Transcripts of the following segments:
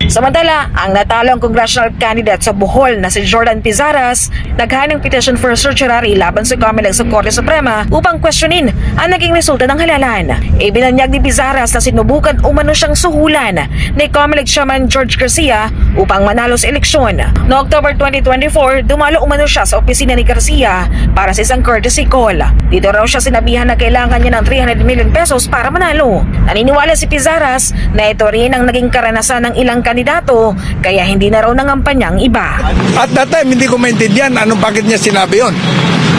Samantala, ang natalong congressional candidate sa Bohol na si Jordan Pizaras naghain ng petition for certiorari laban sa COMELEC sa Korte Suprema upang questionin ang naging resulta ng halalan. Ibinanyag ni Pizaras na sinubukan umano siyang suhulan ni COMELEC Chairman George Garcia upang manalo sa eleksyon. Noong October 2024, dumalo umano siya sa opisina ni Garcia para sa isang courtesy call. Dito raw siya sinabihan na kailangan niya ng 300 million pesos para manalo. Naniniwala si Pizaras na ito rin ang naging karanasan ng ilang kandidato kaya hindi na raw nangampanya ang iba. At that time, hindi ko maintindihan bakit niya sinabi yun.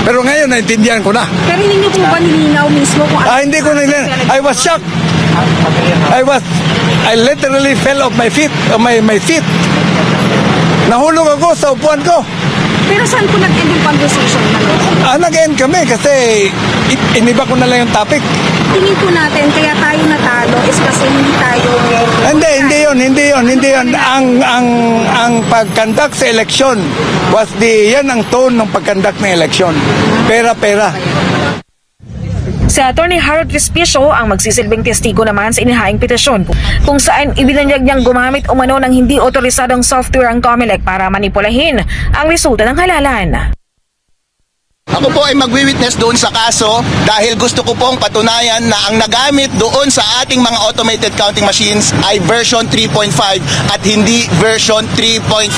Pero ngayon, naintindihan ko na. Pero hindi niyo po ba nilinaw mismo kung ano? Hindi ko nilinaw. I was shocked. I literally fell off my feet. Nahulog ako sa upuan ko. Pero saan po nag-end yung conversation? Nag-end kami kasi iniba ko na lang yung topic. Tingin po natin, kaya tayo natalo is kasi hindi tayo... Hindi yun. Ang pag-conduct sa eleksyon was yan ang tone ng pag-conduct ng eleksyon. Pera. Si Atty. Harold Respicio ang magsisilbing testigo naman sa inihaing petisyon kung saan ibinanyag niyang gumamit umano ng hindi otorisadong software ang COMELEC para manipulahin ang resulta ng halalan. Ako po ay magwi-witness doon sa kaso dahil gusto ko pong patunayan na ang nagamit doon sa ating mga automated counting machines ay version 3.5 at hindi version 3.4.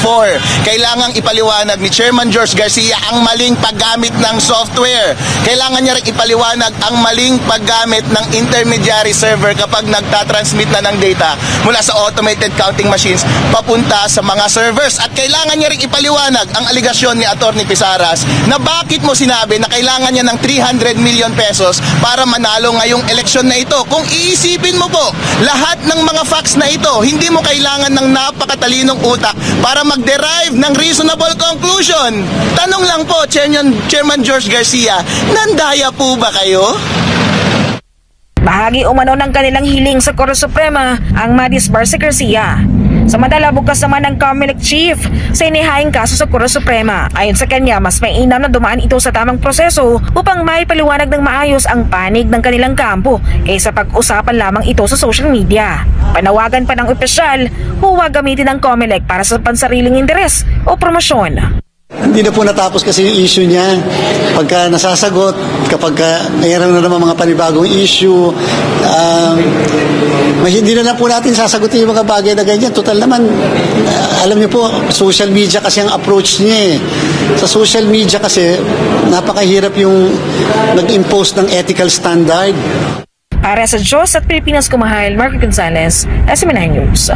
Kailangang ipaliwanag ni Chairman George Garcia ang maling paggamit ng software. Kailangan niya rin ipaliwanag ang maling paggamit ng intermediary server kapag nagtatransmit na ng data mula sa automated counting machines papunta sa mga servers. At kailangan niya rin ipaliwanag ang aligasyon ni Atty. Pizaras na bakit mo sinabi na kailangan niya ng 300 million pesos para manalo ngayong eleksyon na ito. Kung iisipin mo po, lahat ng mga facts na ito, hindi mo kailangan ng napakatalinong utak para mag-derive ng reasonable conclusion. Tanong lang po, Chairman George Garcia, nandaya po ba kayo? Bahagi umano ng kanilang hiling sa Korte Suprema ang madisbar si Garcia. Samantala, bukas naman ng COMELEC chief sa inihaing kaso sa Korte Suprema. Ayon sa kanya, mas mainam na dumaan ito sa tamang proseso upang maipaliwanag ng maayos ang panig ng kanilang kampo kaysa pag-usapan lamang ito sa social media. Panawagan pa ng opisyal, huwag gamitin ng COMELEC para sa pansariling interes o promosyon. Hindi na po natapos kasi yung issue niya. Pagka nasasagot, kapag mayroon na naman mga panibagong issue, hindi na po natin sasagutin yung mga bagay na ganyan. Total naman, alam niyo po, social media kasi ang approach niya eh. Sa social media kasi, napakahirap yung nag-impose ng ethical standard. Para sa Diyos at Pilipinas kumahal, Marco Gonzalez, SMNI News.